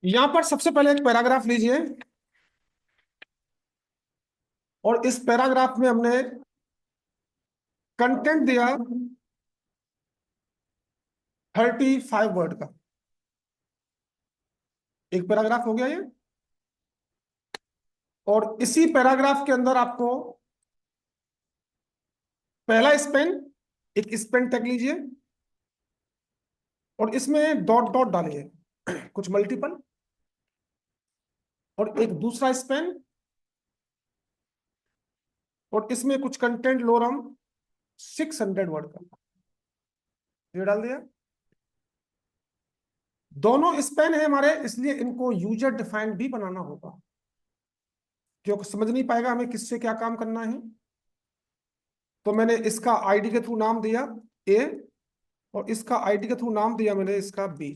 यहां पर सबसे पहले एक पैराग्राफ लीजिए और इस पैराग्राफ में हमने कंटेंट दिया 35 वर्ड का। एक पैराग्राफ हो गया ये। और इसी पैराग्राफ के अंदर आपको पहला स्पेन, एक स्पेन टैग लीजिए और इसमें डॉट डॉट डालिए कुछ मल्टीपल, और एक दूसरा स्पेन और इसमें कुछ कंटेंट लोरम 600 वर्ड का, ये डाल दिया। दोनों स्पेन है हमारे, इसलिए इनको यूजर डिफाइंड भी बनाना होगा, क्योंकि समझ नहीं पाएगा हमें किससे क्या काम करना है। तो मैंने इसका आईडी के थ्रू नाम दिया ए, और इसका आईडी के थ्रू नाम दिया मैंने इसका बी,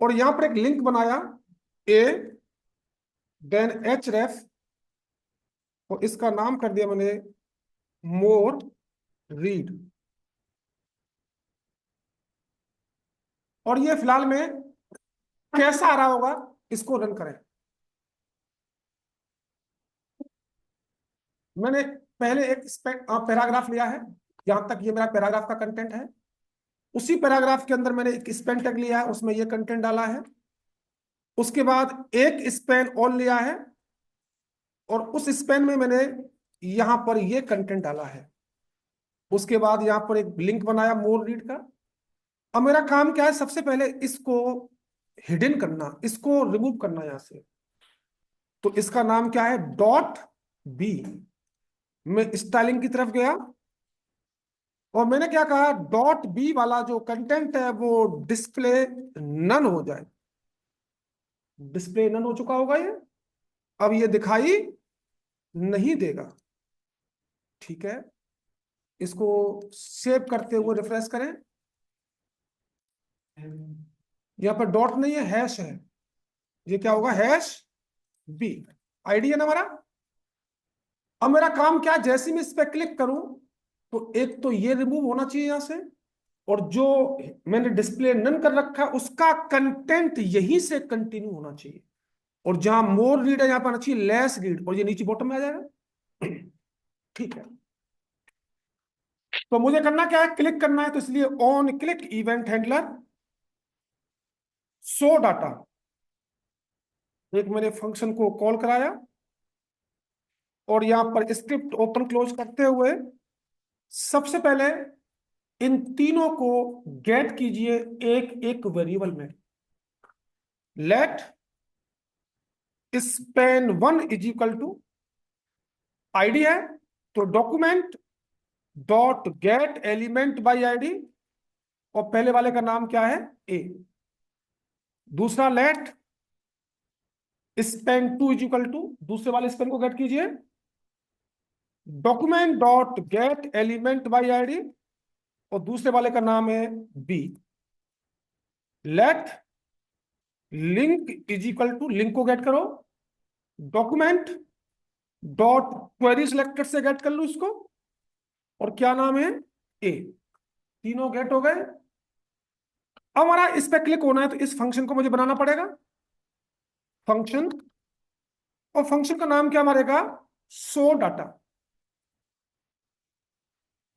और यहां पर एक लिंक बनाया ए देन एच रेफ, और इसका नाम कर दिया मैंने मोर रीड। और ये फिलहाल में कैसा आ रहा होगा, इसको रन करें। मैंने पहले एक पैराग्राफ लिया है, यहां तक ये मेरा पैराग्राफ का कंटेंट है। उसी पैराग्राफ के अंदर मैंने एक स्पेन टैग लिया है, उसमें ये कंटेंट डाला है। उसके बाद एक स्पेन और लिया है और उस स्पेन में मैंने यहां पर ये कंटेंट डाला है। उसके बाद यहां पर एक लिंक बनाया मोर रीड का। अब मेरा काम क्या है, सबसे पहले इसको हिडन करना, इसको रिमूव करना यहां से। तो इसका नाम क्या है, डॉट बी। मैं स्टाइलिंग की तरफ गया और मैंने क्या कहा, डॉट बी वाला जो कंटेंट है वो डिस्प्ले नन हो जाए। डिस्प्ले नन हो चुका होगा ये, अब ये दिखाई नहीं देगा। ठीक है, इसको सेव करते हुए रिफ्रेश करें। यहां पर डॉट नहीं है, हैश है। ये क्या होगा, हैश बी। आईडी है ना हमारा। अब मेरा काम क्या है, जैसे मैं इस पर क्लिक करूं तो एक तो ये रिमूव होना चाहिए यहां से, और जो मैंने डिस्प्ले नन कर रखा है उसका कंटेंट यहीं से कंटिन्यू होना चाहिए। और जहां मोर रीड है यहां पर आना चाहिए लेस रीड, और ये नीचे बॉटम में आ जाएगा। ठीक है, तो मुझे करना क्या है, क्लिक करना है, तो इसलिए on click event handler show data, एक मैंने फंक्शन को कॉल कराया और यहां पर स्क्रिप्ट ओपन क्लोज करते हुए सबसे पहले इन तीनों को गेट कीजिए एक एक वेरिएबल में। Let span one is equal to ID है, तो document dot get element by ID, और पहले वाले का नाम क्या है, ए। दूसरा let span two is equal to, दूसरे वाले स्पेन को गेट कीजिए document dot get element by ID, और दूसरे वाले का नाम है B. Let link is equal to, link को गेट करो डॉक्यूमेंट डॉट क्वेरी सिलेक्टेड से गेट कर लो इसको, और क्या नाम है, ए। तीनों गेट हो गए। अब हमारा इस पे क्लिक होना है, तो इस फंक्शन को मुझे बनाना पड़ेगा फंक्शन, और फंक्शन का नाम क्या मारेगा, शो डाटा।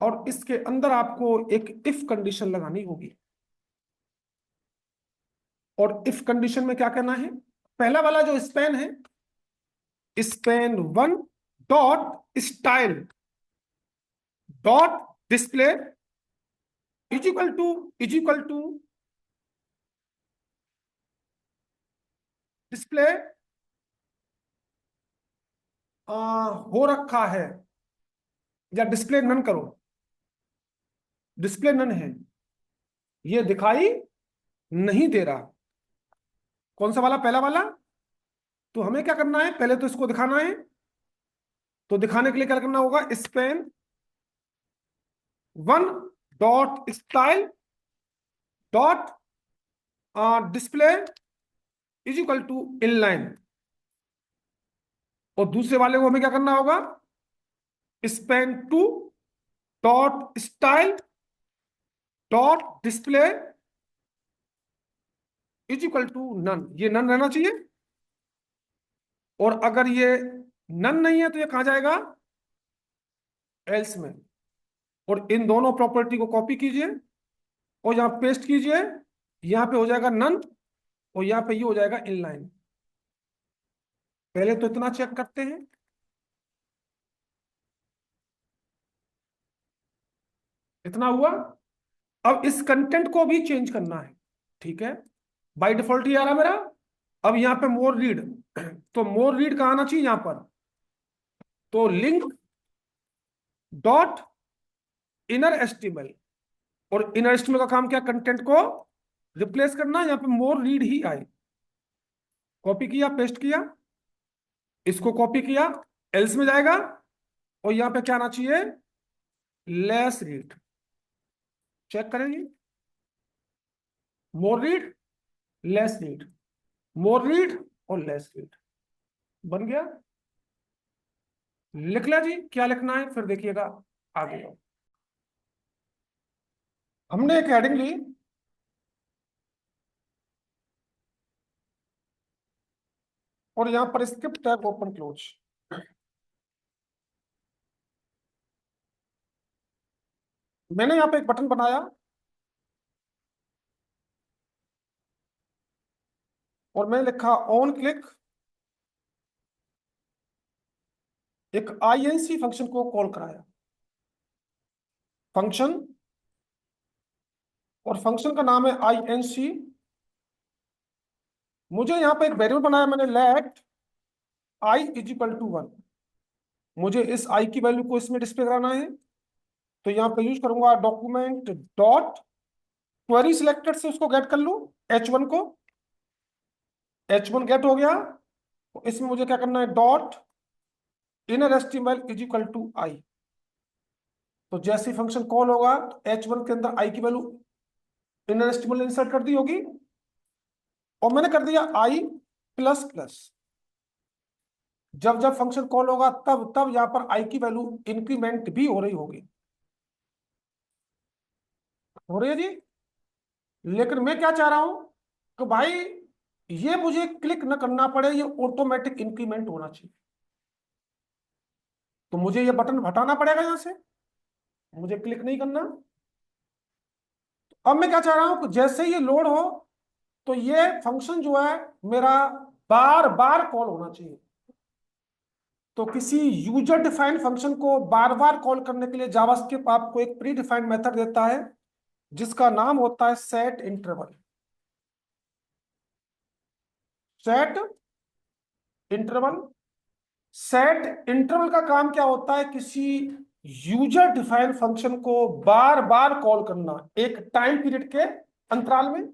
और इसके अंदर आपको एक इफ कंडीशन लगानी होगी। और इफ कंडीशन में क्या करना है, पहला वाला जो स्पेन है, span one dot style dot display is equal to display हो रखा है, या डिस्प्ले नन करो, डिस्प्ले नन है, ये दिखाई नहीं दे रहा। कौन सा वाला, पहला वाला। तो हमें क्या करना है, पहले तो इसको दिखाना है, तो दिखाने के लिए क्या करना होगा, span one dot style dot display is equal to inline, और दूसरे वाले को हमें क्या करना होगा, span two dot style dot display is equal to none, ये नन रहना चाहिए। और अगर ये नन नहीं है तो ये कहां जाएगा, एल्स में। और इन दोनों प्रॉपर्टी को कॉपी कीजिए और यहां पेस्ट कीजिए, यहां पे हो जाएगा नन और यहां पे ये हो जाएगा इनलाइन। पहले तो इतना चेक करते हैं, इतना हुआ। अब इस कंटेंट को भी चेंज करना है, ठीक है। बाय डिफॉल्ट ही आ रहा मेरा। अब यहां पे मोर रीड, तो मोर रीड कहां आना चाहिए, यहां पर। तो लिंक डॉट इनर एस्टिमल, और इनर एस्टिमल का काम क्या, कंटेंट को रिप्लेस करना। यहां पे मोर रीड ही आए, कॉपी किया पेस्ट किया, इसको कॉपी किया, एल्स में जाएगा। और यहां पे क्या आना चाहिए, लेस रीड। चेक करेंगे, मोर रीड, लेस रीड, मोर रीड और लेस रीड, बन गया। लिख लिया जी, क्या लिखना है फिर देखिएगा आगे। हमने एक हेडिंग ली और यहां पर स्क्रिप्ट टैग ओपन क्लोज। मैंने यहां पे एक बटन बनाया और मैंने लिखा ऑन क्लिक, एक आईएनसी फंक्शन को कॉल कराया, फंक्शन, और फंक्शन का नाम है आईएनसी। मुझे यहां पे एक वेरिएबल बनाया मैंने, let I is equal to 1। मुझे इस आई की वैल्यू को इसमें डिस्प्ले कराना है, तो यहां पे यूज करूंगा डॉक्यूमेंट डॉट क्वेरी सिलेक्टेड से उसको गेट कर लूं, H1 को। H1 गेट हो गया, तो इसमें मुझे क्या करना है, dot inner HTML is equal to I. तो जैसे फंक्शन कॉल होगा तो H1 के अंदर आई की वैल्यू इनर एस्टिमल इंसर्ट कर दी होगी, और मैंने कर दिया आई प्लस प्लस। जब जब फंक्शन कॉल होगा तब तब यहां पर आई की वैल्यू इंक्रीमेंट भी हो रही होगी, हो रही है जी। लेकिन मैं क्या चाह रहा हूं कि भाई ये मुझे क्लिक न करना पड़े, ये ऑटोमेटिक इंक्रीमेंट होना चाहिए। तो मुझे ये बटन हटाना पड़ेगा यहां से, मुझे क्लिक नहीं करना। अब मैं क्या चाह रहा हूं कि जैसे ये लोड हो तो ये फंक्शन जो है मेरा बार बार कॉल होना चाहिए। तो किसी यूजर डिफाइंड फंक्शन को बार बार कॉल करने के लिए जावास्क्रिप्ट आपको एक प्री डिफाइंड मेथड देता है जिसका नाम होता है set interval. Set interval, set interval का काम क्या होता है, किसी यूजर डिफाइंड फंक्शन को बार बार कॉल करना एक टाइम पीरियड के अंतराल में।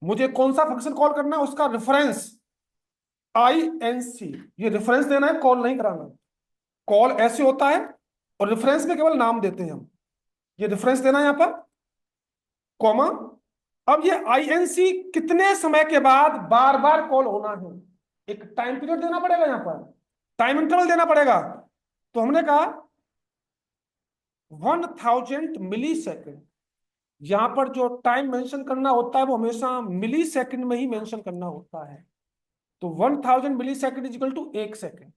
मुझे कौन सा फंक्शन कॉल करना है, उसका रेफरेंस INC, ये रेफरेंस देना है, कॉल नहीं कराना। कॉल ऐसे होता है और रेफरेंस में केवल नाम देते हैं हम, ये रेफरेंस देना है यहां पर, कॉमा। अब ये INC कितने समय के बाद बार बार कॉल होना है, एक टाइम पीरियड देना पड़ेगा यहां पर, टाइम इंटरवल देना पड़ेगा। तो हमने कहा 1000 मिली सेकेंड। यहां पर जो टाइम मेंशन करना होता है वो हमेशा मिली सेकेंड में ही मेंशन करना होता है। तो 1000 millisecond is equal to 1 second.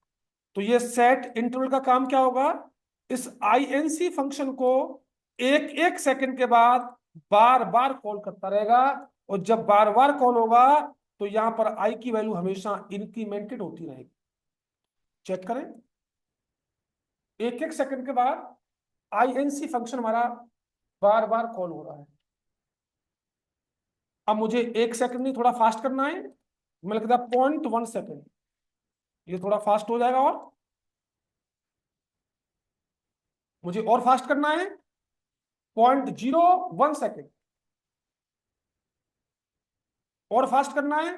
तो ये सेट इंटरवल का काम क्या होगा, इस INC फंक्शन को एक एक सेकंड के बाद बार बार कॉल करता रहेगा। और जब बार बार कॉल होगा तो यहां पर आई की वैल्यू हमेशा इंक्रीमेंटेड होती रहेगी। चेक करें, एक एक सेकंड के बाद INC फंक्शन हमारा बार बार कॉल हो रहा है। अब मुझे 1 सेकंड नहीं, थोड़ा फास्ट करना है, मैं लिखता 0.1 सेकंड, ये थोड़ा फास्ट हो जाएगा। और मुझे और फास्ट करना है 0.01 सेकंड, और फास्ट करना है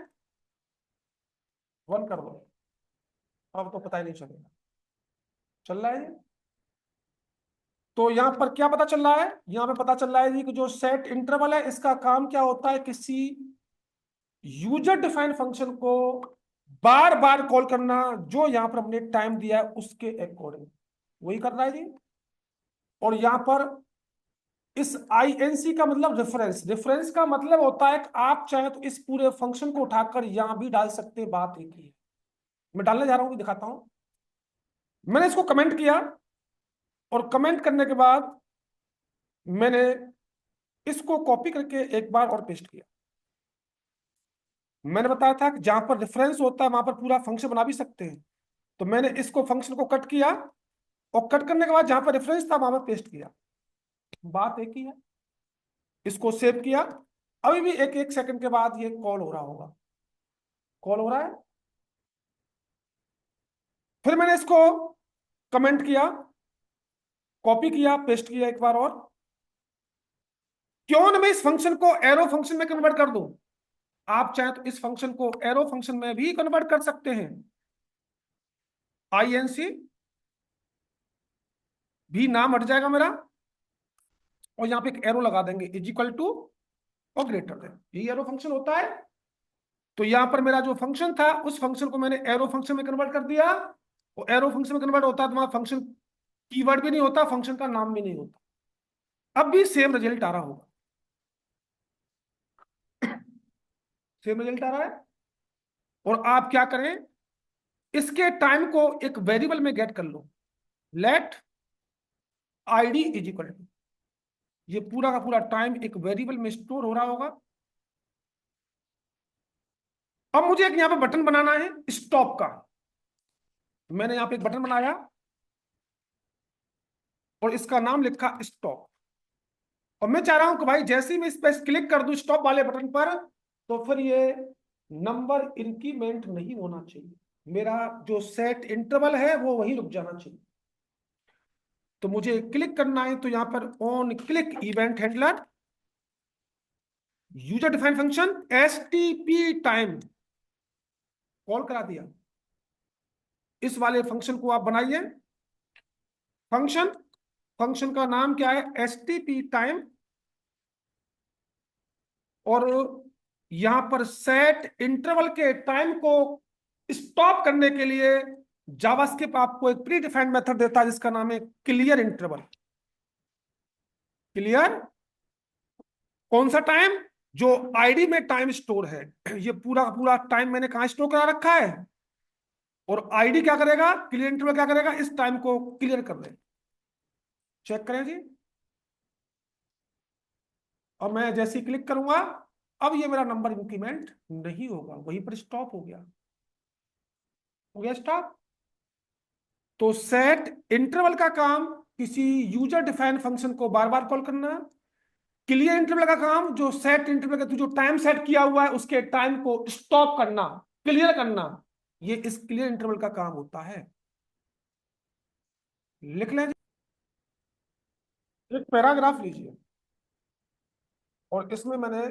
1 कर दो। अब तो पता ही नहीं चलेगा, चल रहा है ये। तो यहां पर क्या पता चल रहा है, यहां पे पता चल रहा है जी कि जो सेट इंटरवल है इसका काम क्या होता है, किसी यूजर डिफाइंड फंक्शन को बार बार कॉल करना, जो यहां पर हमने टाइम दिया है उसके अकॉर्डिंग वही कर रहा है जी। और यहां पर इस INC का मतलब रेफरेंस, रेफरेंस का मतलब होता है कि आप चाहे तो इस पूरे फंक्शन को उठाकर यहां भी डाल सकते हैं, बात एक ही है। मैं डालने जा रहा हूं, दिखाता हूं। मैंने इसको कमेंट किया और कमेंट करने के बाद मैंने इसको कॉपी करके एक बार और पेस्ट किया। मैंने बताया था कि जहां पर रेफरेंस होता है वहां पर पूरा फंक्शन बना भी सकते हैं। तो मैंने इसको फंक्शन को कट किया और कट करने के बाद जहां पर रेफरेंस था वहां पर पेस्ट किया, बात एक ही है। इसको सेव किया, अभी भी एक एक सेकंड के बाद ये कॉल हो रहा होगा, कॉल हो रहा है। फिर मैंने इसको कमेंट किया, कॉपी किया, पेस्ट किया एक बार और। क्यों ना मैं इस फंक्शन को एरो फंक्शन में कन्वर्ट कर दूं। आप चाहे तो इस फंक्शन को एरो फंक्शन में भी कन्वर्ट कर सकते हैं। INC भी नाम हट जाएगा मेरा और यहाँ पे एक एरो लगा देंगे, इज इक्वल टू और ग्रेटर देन, यही एरो फंक्शन होता है। तो यहाँ पर मेरा जो फंक्शन था उस फंक्शन को मैंने एरो फंक्शन में कन्वर्ट कर दिया। और एरो फंक्शन में कन्वर्ट होता है तो वहां फंक्शन कीवर्ड भी नहीं होता, फंक्शन का नाम भी नहीं होता। अब भी सेम रिजल्ट आ रहा होगा, सेम रिजल्ट आ रहा है। और आप क्या करें, इसके टाइम को एक वेरिएबल में गेट कर लो, let ID is equal to, ये पूरा का पूरा टाइम एक वेरिएबल में स्टोर हो रहा होगा। अब मुझे एक यहां पे बटन बनाना है स्टॉप का। मैंने यहां पे एक बटन बनाया और इसका नाम लिखा स्टॉप। और मैं चाह रहा हूं कि भाई जैसे ही मैं इस पर क्लिक कर दूं स्टॉप वाले बटन पर, तो फिर ये नंबर इंक्रीमेंट नहीं होना चाहिए, मेरा जो सेट इंटरवल है वो वहीं रुक जाना चाहिए। तो मुझे क्लिक करना है, तो यहां पर on click event handler user defined function STP time call करा दिया। इस वाले फंक्शन को आप बनाइए, फंक्शन, फंक्शन का नाम क्या है, STP टाइम। और यहां पर सेट इंटरवल के टाइम को स्टॉप करने के लिए जावास्क्रिप्ट आपको एक प्री डिफाइंड मेथड देता है जिसका नाम है क्लियर इंटरवल। क्लियर कौन सा टाइम, जो ID में टाइम स्टोर है। ये पूरा का पूरा टाइम मैंने कहां स्टोर करा रखा है, और ID क्या करेगा, क्लियर इंटरवल क्या करेगा, इस टाइम को क्लियर कर दे। चेक करें जी। और मैं जैसे ही क्लिक करूंगा, अब ये मेरा नंबर इंक्रीमेंट नहीं होगा, वहीं पर स्टॉप हो गया, हो गया स्टॉप। तो सेट इंटरवल का काम किसी यूजर डिफाइंड फंक्शन को बार बार कॉल करना। क्लियर इंटरवल का काम जो सेट इंटरवल का जो टाइम सेट किया हुआ है उसके टाइम को स्टॉप करना, क्लियर करना, ये इस क्लियर इंटरवल का काम होता है। लिख लें, एक पैराग्राफ लीजिए और इसमें मैंने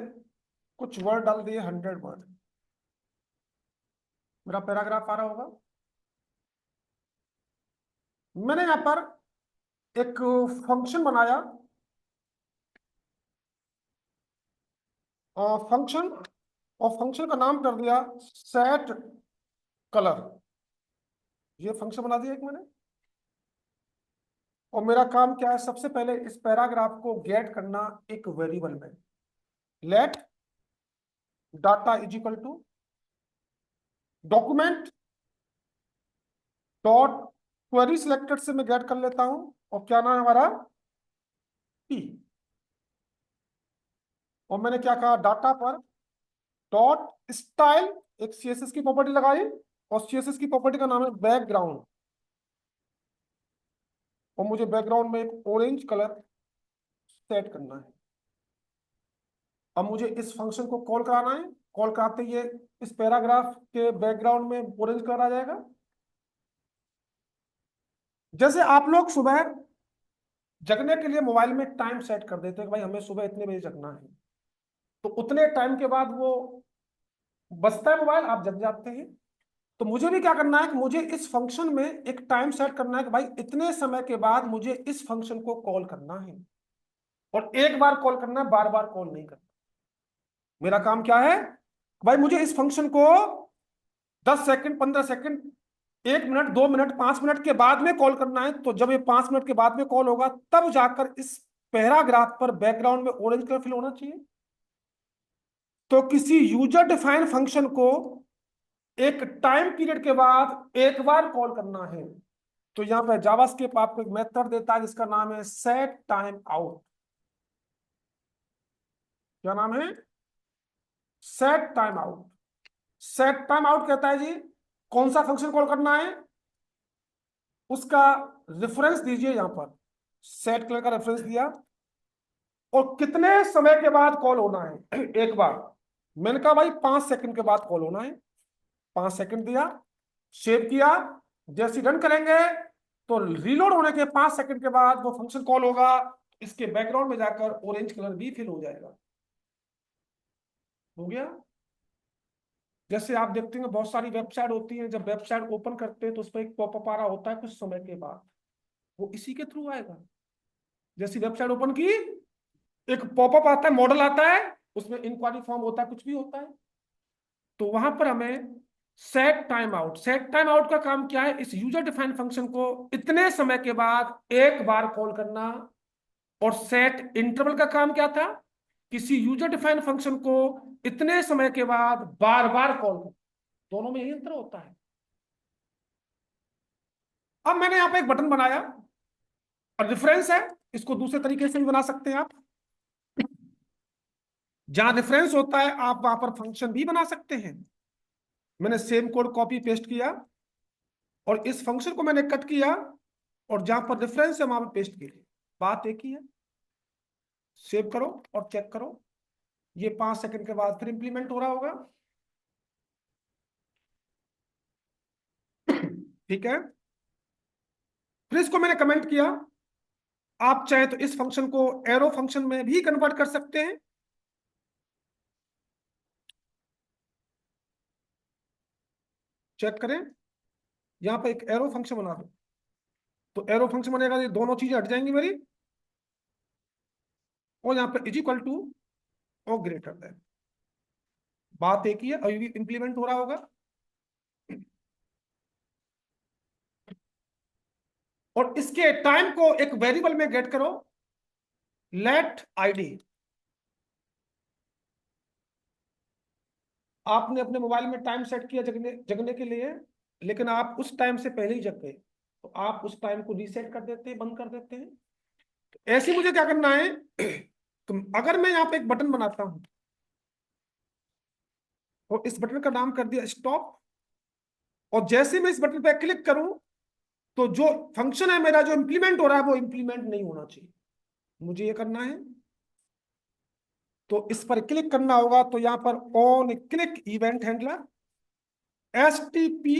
कुछ वर्ड डाल दिए, 100 वर्ड। मेरा पैराग्राफ आ रहा होगा। मैंने यहां पर एक फंक्शन बनाया, फंक्शन, और फंक्शन का नाम कर दिया सेट कलर। ये फंक्शन बना दिया एक मैंने। और मेरा काम क्या है, सबसे पहले इस पैराग्राफ को गेट करना एक वेरिएबल में, let data is equal to document dot query selected से मैं गेट कर लेता हूं। और क्या नाम है हमारा, P। और मैंने क्या कहा, डाटा पर डॉट स्टाइल, एक CSS की प्रॉपर्टी लगाई, और CSS की प्रॉपर्टी का नाम है बैकग्राउंड। और मुझे बैकग्राउंड में एक ऑरेंज कलर सेट करना है। अब मुझे इस फंक्शन को कॉल कराना है, कॉल कराते ही इस पैराग्राफ के बैकग्राउंड में ऑरेंज कलर आ जाएगा। जैसे आप लोग सुबह जगने के लिए मोबाइल में टाइम सेट कर देते हैं कि भाई हमें सुबह इतने बजे जगना है, तो उतने टाइम के बाद वो बजता है मोबाइल, आप जग जाते हैं। तो मुझे भी क्या करना है कि मुझे इस फंक्शन में एक टाइम सेट करना है कि भाई इतने समय के बाद मुझे इस फंक्शन को कॉल करना है। और एक बार कॉल करना है, बार बार कॉल नहीं करना। मेरा काम क्या है, भाई मुझे इस फंक्शन को 10 second, 15 second, 1 minute, 2 minute, 5 minute के बाद में कॉल करना है। तो जब ये 5 मिनट के बाद में कॉल होगा तब जाकर इस पैराग्राफ पर बैकग्राउंड में ऑरेंज कलर फिल होना चाहिए। तो किसी यूजर डिफाइन फंक्शन को एक टाइम पीरियड के बाद एक बार कॉल करना है, तो यहां पर जावास्क्रिप्ट आपको एक मेथड देता है जिसका नाम है सेट टाइम आउट। क्या नाम है? Set time out. Set time out कहता है जी कौन सा फंक्शन कॉल करना है, उसका रेफरेंस दीजिए, यहां पर सेट कलर का रेफरेंस दिया, और कितने समय के बाद कॉल होना है एक बार। मैंने कहा भाई 5 सेकंड के बाद कॉल होना है, 5 सेकंड दिया, सेव किया। जैसे रन करेंगे तो रीलोड होने के 5 सेकंड के बाद वो फंक्शन कॉल होगा, इसके बैकग्राउंड में जाकर ऑरेंज कलर भी फिल हो जाएगा। हो गया। जैसे आप देखते हैं बहुत सारी वेबसाइट होती है, जब वेबसाइट ओपन करते हैं तो उस पर एक पॉपअप आ रहा होता है कुछ समय के बाद, वो इसी के थ्रू आएगा। जैसी वेबसाइट ओपन की, एक पॉपअप आता है, मॉडल आता है, उसमें इंक्वायरी फॉर्म होता है, कुछ भी होता है, तो वहां पर हमें set time out, set time out का काम क्या है, इस यूजर डिफाइंड फंक्शन को इतने समय के बाद एक बार कॉल करना। और सेट इंटरवल का काम क्या था, किसी यूजर डिफाइंड फंक्शन को इतने समय के बाद बार बार कॉल करना। दोनों में यही अंतर होता है। अब मैंने यहां पे एक बटन बनाया और रेफरेंस है, इसको दूसरे तरीके से भी बना सकते हैं आप। जहां रेफरेंस होता है आप वहां पर फंक्शन भी बना सकते हैं। मैंने सेम कोड कॉपी पेस्ट किया और इस फंक्शन को मैंने कट किया और जहां पर रेफरेंस है वहां पर पेस्ट किया। बात एक ही है। सेव करो और चेक करो, ये 5 सेकंड के बाद फिर इंप्लीमेंट हो रहा होगा। ठीक है। फिर इसको मैंने कमेंट किया। आप चाहे तो इस फंक्शन को एरो फंक्शन में भी कन्वर्ट कर सकते हैं। चेक करें, यहां पर एक एरो फंक्शन बना दो, तो एरो फंक्शन बनेगा, ये दोनों चीजें हट जाएंगी मेरी, और यहां पर इज इक्वल टू और ग्रेटर देन। बात एक ही है, अभी भी इंप्लीमेंट हो रहा होगा। और इसके टाइम को एक वेरिएबल में गेट करो, लेट आईडी। आपने अपने मोबाइल में टाइम सेट किया जगने जगने के लिए, लेकिन आप उस टाइम से पहले ही जग गए, तो आप उस टाइम को रीसेट कर देते हैं, बंद कर देते हैं। तो ऐसे ही मुझे क्या करना है तो अगर मैं यहाँ पे एक बटन बनाता हूं और इस बटन का नाम कर दिया स्टॉप, और जैसे मैं इस बटन पे क्लिक करूं तो जो फंक्शन है मेरा जो इंप्लीमेंट हो रहा है वो इंप्लीमेंट नहीं होना चाहिए, मुझे ये करना है। तो इस पर क्लिक करना होगा, तो यहां पर on click event handler STP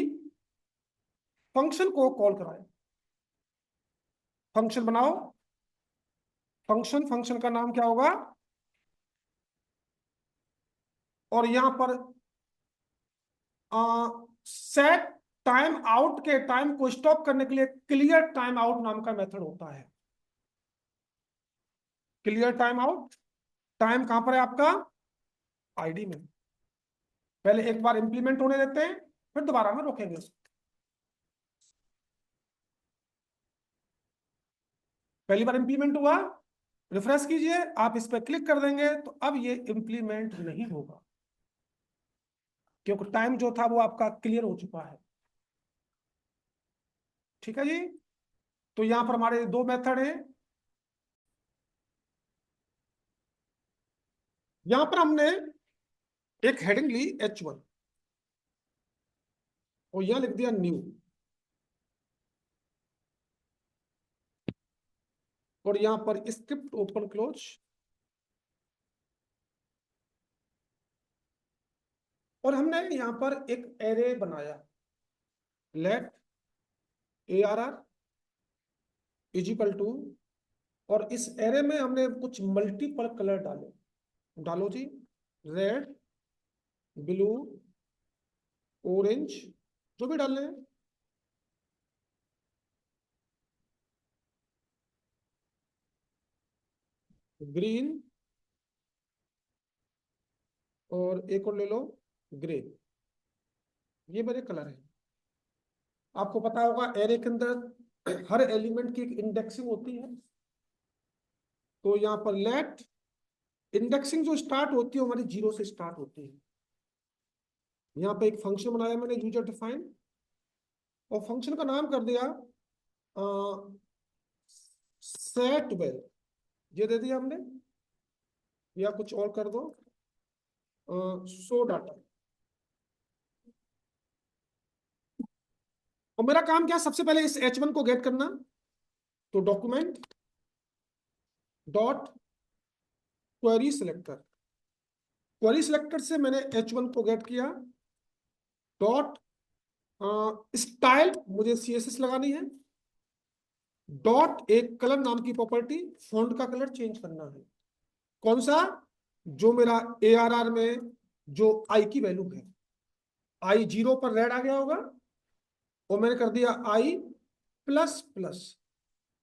function को कॉल कराए। फंक्शन बनाओ, फंक्शन का नाम क्या होगा, और यहां पर सेट टाइम आउट के टाइम को स्टॉप करने के लिए क्लियर टाइम आउट नाम का मेथड होता है। क्लियर टाइम आउट, टाइम कहां पर है आपका, आईडी में। पहले एक बार इंप्लीमेंट होने देते हैं, फिर दोबारा में रोकेंगे उसको। पहली बार इंप्लीमेंट हुआ, रिफ्रेश कीजिए, आप इस पर क्लिक कर देंगे तो अब ये इंप्लीमेंट नहीं होगा, क्योंकि टाइम जो था वो आपका क्लियर हो चुका है। ठीक है जी। तो यहां पर हमारे दो मेथड हैं। यहां पर हमने एक हेडिंग ली H1 और यहां लिख दिया न्यू, और यहां पर स्क्रिप्ट ओपन क्लोज, और हमने यहां पर एक एरे बनाया, let ARR is equal to, और इस एरे में हमने कुछ मल्टीपल कलर डाले। डालो जी, रेड, ब्लू, ऑरेंज, जो भी डालने हैं। ग्रीन, और एक और ले लो ग्रे, ये मेरे कलर है। आपको पता होगा एरे के अंदर हर एलिमेंट की एक इंडेक्सिंग होती है, तो यहाँ पर लेट इंडेक्सिंग जो स्टार्ट होती है हमारी 0 से स्टार्ट होती है। यहाँ पे एक फंक्शन बनाया मैंने यूजर डिफाइन, और फंक्शन का नाम कर दिया सेट वेल, ये दे दिया हमने, या कुछ और कर दो, शो डाटा। और मेरा काम क्या है, सबसे पहले इस H1 को गेट करना। तो document dot query selector, query selector से मैंने H1 को गेट किया। डॉट स्टाइल, मुझे CSS लगानी है। डॉट एक कलर नाम की प्रॉपर्टी, फॉन्ट का कलर चेंज करना है। कौन सा? जो मेरा ARR में जो आई की वैल्यू है, आई 0 पर रेड आ गया होगा, और मैंने कर दिया आई प्लस प्लस।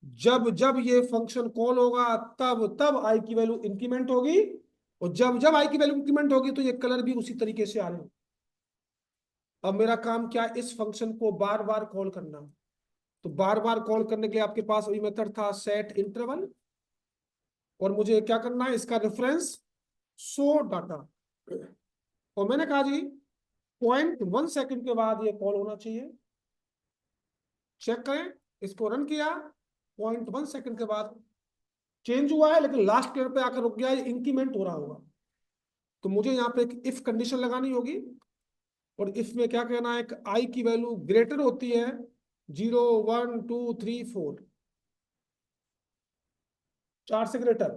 जब जब ये फंक्शन कॉल होगा तब तब आई की वैल्यू इंक्रीमेंट होगी, और जब जब आई की वैल्यू इंक्रीमेंट होगी तो ये कलर भी उसी तरीके से आ रहे। अब मेरा काम क्या है, इस फंक्शन को बार बार कॉल करना। तो बार बार कॉल करने के लिए आपके पास वही मेथड था सेट इंटरवल, और मुझे क्या करना है, इसका रेफरेंस शो डाटा। और मैंने कहा जी 0.1 सेकंड के बाद ये कॉल होना चाहिए। चेक करें, इसको रन किया, 0.1 सेकंड के बाद चेंज हुआ है, लेकिन लास्ट क्लियर पे आकर रुक गया, ये इंक्रीमेंट हो रहा होगा। तो मुझे यहाँ पे एक इफ कंडीशन लगानी होगी, और इफ में क्या कहना है, आई की वैल्यू ग्रेटर होती है 0, 1, 2, 3, 4, 4 से ग्रेटर,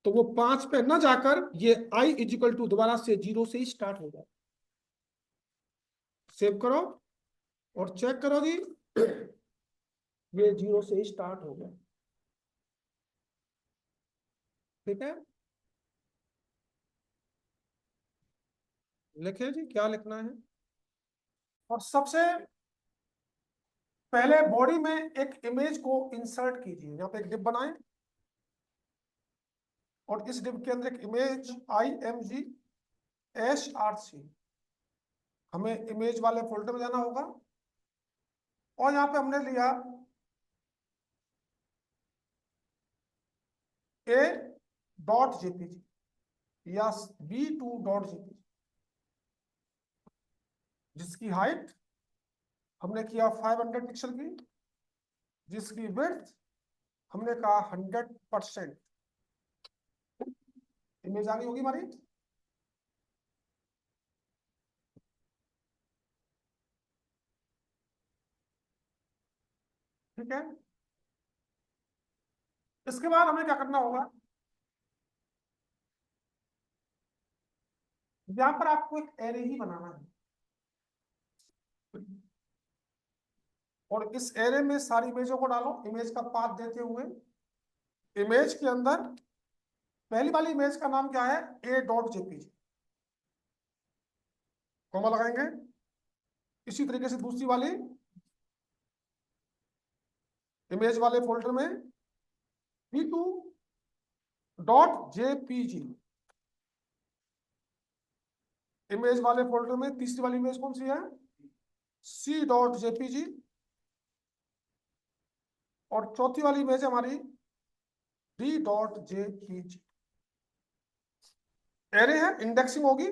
तो वो 5 पे ना जाकर ये आई इजिकल टू दोबारा से 0 से ही स्टार्ट हो जाए। सेव करो और चेक करो जी, ये 0 से ही स्टार्ट हो गया। ठीक है, लिखे जी क्या लिखना है। और सबसे पहले बॉडी में एक इमेज को इंसर्ट कीजिए। यहाँ पे एक डिप बनाएं, और इस डिप के अंदर एक इमेज IMG#src, हमें इमेज वाले फोल्डर में जाना होगा। और यहाँ पे हमने लिया A.jpg या B2.jpg, जिसकी हाइट हमने किया 500 पिक्सल की, जिसकी विड्थ हमने कहा 100%। इमेज आ गई होगी हमारी। ठीक है, इसके बाद हमें क्या करना होगा, यहाँ पर आपको एक एरे ही बनाना है, और इस एरे में सारी इमेजों को डालो, इमेज का पाथ देते हुए। इमेज के अंदर पहली वाली इमेज का नाम क्या है, A.jpg, कॉमा लगाएंगे। इसी तरीके से दूसरी वाली इमेज वाले फोल्डर में B2.jpg, इमेज वाले फोल्डर में तीसरी वाली इमेज कौन सी है, C.jpg, और चौथी वाली इमेज है हमारी D.jpg। एरे है, इंडेक्सिंग होगी।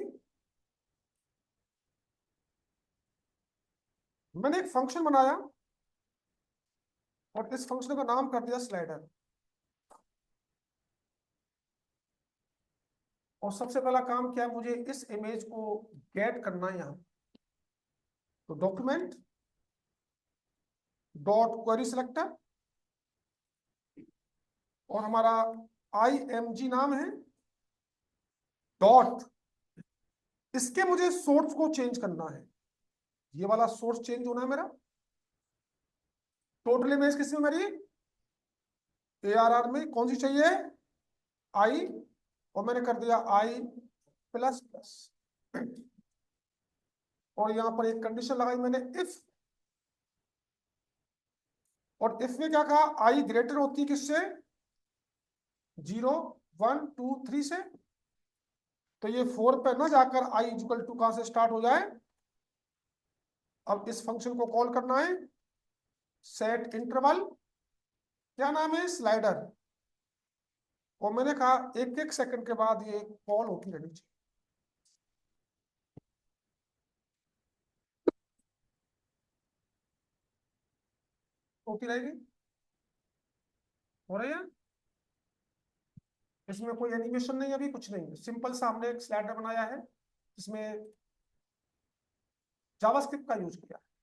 मैंने एक फंक्शन बनाया, और इस फंक्शन का नाम कर दिया स्लाइडर। और सबसे पहला काम क्या है, मुझे इस इमेज को गेट करना है यहाँ। तो डॉक्यूमेंट डॉट क्वेरी सिलेक्टर, और हमारा IMG नाम है, डॉट, इसके मुझे सोर्स को चेंज करना है। ये वाला सोर्स चेंज होना है मेरा। टोटल इमेज किसमें मेरी, ARR में कौन सी चाहिए, आई, और मैंने कर दिया आई प्लस प्लस। और यहां पर एक कंडीशन लगाई मैंने, इफ, और इफ में क्या कहा, आई ग्रेटर होती है किससे, 0, 1, 2, 3 से। तो ये 4 पे ना जाकर आई इक्वल टू कहां से स्टार्ट हो जाए। अब इस फंक्शन को कॉल करना है, सेट इंटरवल, क्या नाम है, स्लाइडर। और मैंने कहा 1-1 सेकंड के बाद ये कॉल होती रहनी चाहिए। होती रहेगी। हो रही है। इसमें कोई एनिमेशन नहीं है, अभी कुछ नहीं है, सिंपल सा हमने एक स्लाइडर बनाया है जिसमें जावास्क्रिप्ट का यूज किया है।